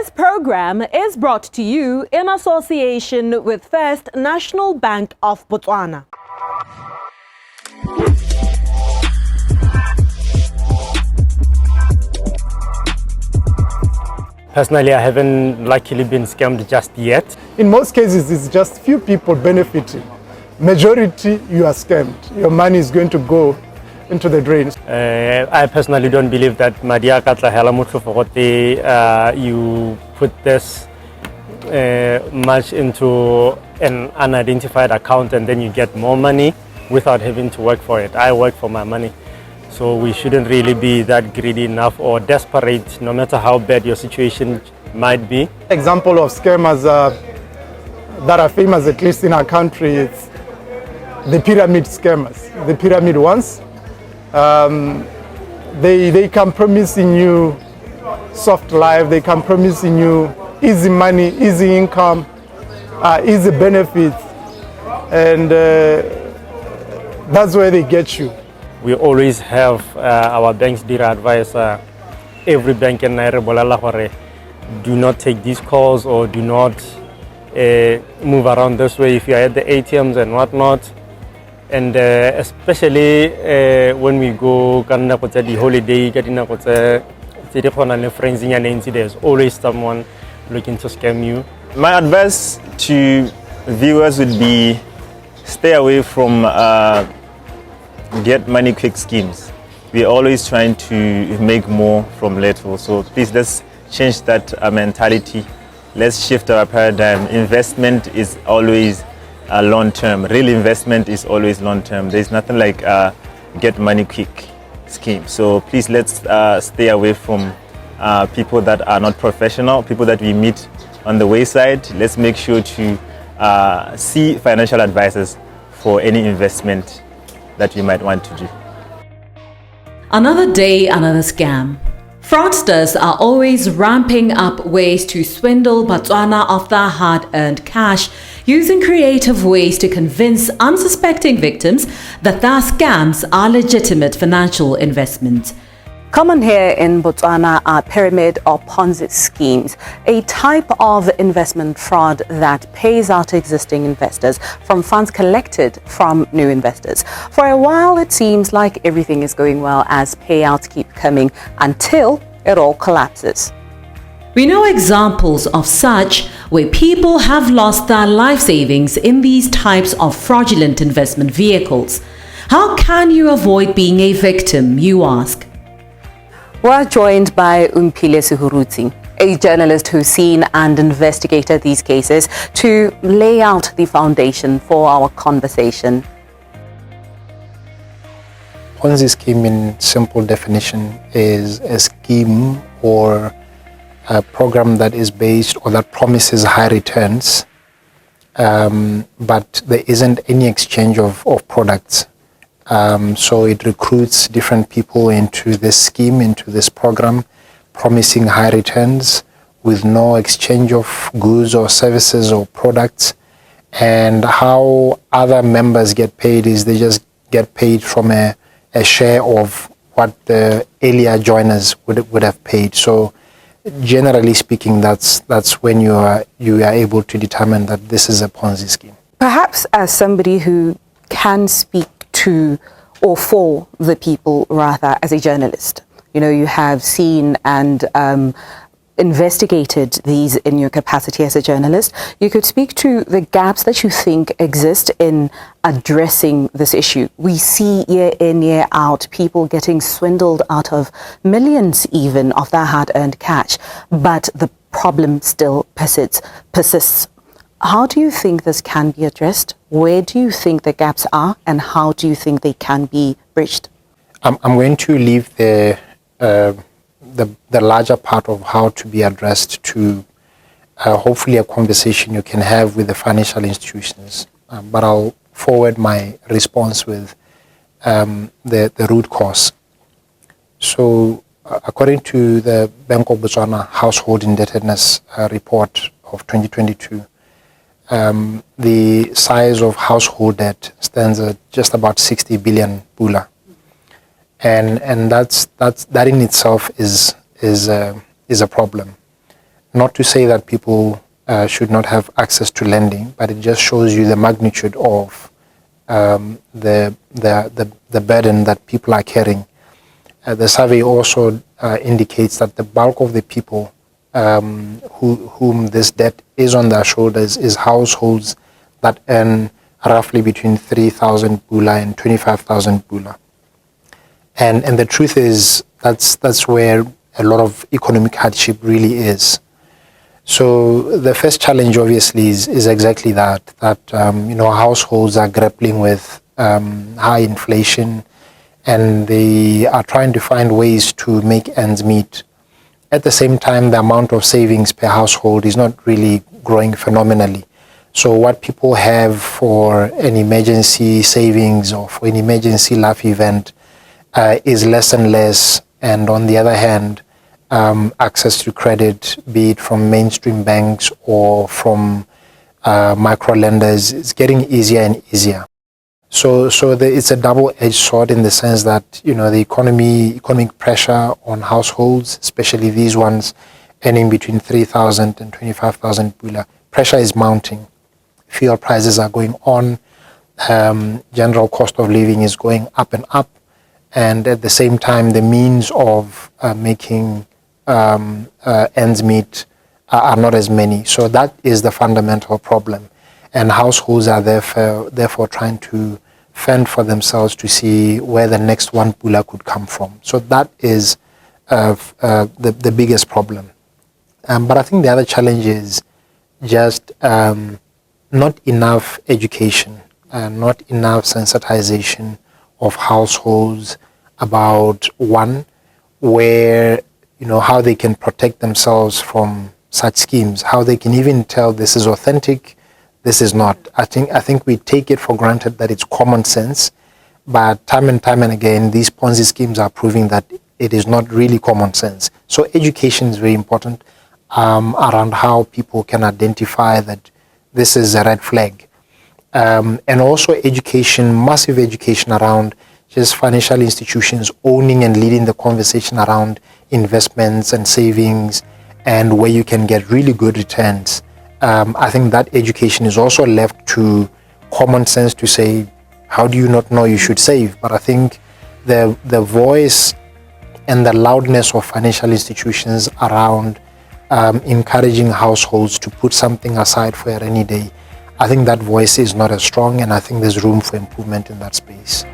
This program is brought to you in association with First National Bank of Botswana. Personally, I haven't luckily been scammed just yet. In most cases, it's just few people benefiting. Majority, you are scammed. Your money is going to go into the drains. I personally don't believe that Madia Katla Helamutu Fogote, you put this much into an unidentified account and then you get more money without having to work for it. I work for my money. So we shouldn't really be that greedy enough or desperate, no matter how bad your situation might be. Example of scammers that are famous, at least in our country, is the pyramid scammers, the pyramid ones. They come promising you soft life, they come promising you easy money, easy income, easy benefits, and that's where they get you. We always have our bank's data advisor, every bank in Nairobi, do not take these calls or do not move around this way if you are at the ATMs and whatnot. And especially when we go the holiday, there's always someone looking to scam you. My advice to viewers would be stay away from get money quick schemes. We're always trying to make more from little. So please, let's change that mentality. Let's shift our paradigm. Investment is always long-term. Real investment is always long-term. There's nothing like get money quick scheme. So please, let's stay away from people that are not professional, people that we meet on the wayside. Let's make sure to see financial advisors for any investment that you might want to do. Another day, another scam. Fraudsters are always ramping up ways to swindle Botswana of their hard-earned cash, using creative ways to convince unsuspecting victims that their scams are legitimate financial investments. Common here in Botswana are pyramid or Ponzi schemes, a type of investment fraud that pays out existing investors from funds collected from new investors. For a while, it seems like everything is going well as payouts keep coming until it all collapses. We know examples of such where people have lost their life savings in these types of fraudulent investment vehicles. How can you avoid being a victim, you ask? We're joined by Omphile Sehurutshe, a journalist who's seen and investigated these cases, to lay out the foundation for our conversation. Ponzi scheme, in simple definition, is a scheme or a program that is based or that promises high returns, but there isn't any exchange of products. So it recruits different people into this scheme, into this program, promising high returns with no exchange of goods or services or products. And how other members get paid is they just get paid from a share of what the earlier joiners would have paid. So generally speaking, that's when you are able to determine that this is a Ponzi scheme. Perhaps as somebody who can speak to or for the people, rather, as a journalist, you know, you have seen and investigated these in your capacity as a journalist. You could speak to the gaps that you think exist in addressing this issue. We see year in, year out, people getting swindled out of millions even of their hard-earned cash, but the problem still persists. How do you think this can be addressed? Where do you think the gaps are, and how do you think they can be bridged? I'm going to leave the larger part of how to be addressed to hopefully a conversation you can have with the financial institutions. But I'll forward my response with the root cause. So according to the Bank of Botswana Household Indebtedness Report of 2022, the size of household debt stands at just about 60 billion Pula, and that in itself is a problem. Not to say that people should not have access to lending, but it just shows you the magnitude of the burden that people are carrying. The survey also indicates that the bulk of the people whom this debt is on their shoulders is households that earn roughly between 3,000 Pula and 25,000 Pula. And the truth is that's where a lot of economic hardship really is. So the first challenge obviously is exactly that households are grappling with high inflation, and they are trying to find ways to make ends meet. At the same time, the amount of savings per household is not really growing phenomenally. So what people have for an emergency savings or for an emergency life event is less and less. And on the other hand, access to credit, be it from mainstream banks or from micro lenders, is getting easier and easier. So it's a double-edged sword in the sense that the economic pressure on households, especially these ones earning between 3,000 and 25,000 Pula, pressure is mounting. Fuel prices are going on. General cost of living is going up and up, and at the same time, the means of making ends meet are not as many. So that is the fundamental problem, and households are therefore trying to fend for themselves to see where the next one Pula could come from. So that is the biggest problem. But I think the other challenge is just not enough education, not enough sensitization of households about where how they can protect themselves from such schemes, how they can even tell this is authentic, this is not. I think we take it for granted that it's common sense, but time and again, these Ponzi schemes are proving that it is not really common sense. So education is very important around how people can identify that this is a red flag. And also education, massive education around just financial institutions owning and leading the conversation around investments and savings and where you can get really good returns. I think that education is also left to common sense to say, how do you not know you should save? But I think the voice and the loudness of financial institutions around encouraging households to put something aside for a rainy day, I think that voice is not as strong, and I think there's room for improvement in that space.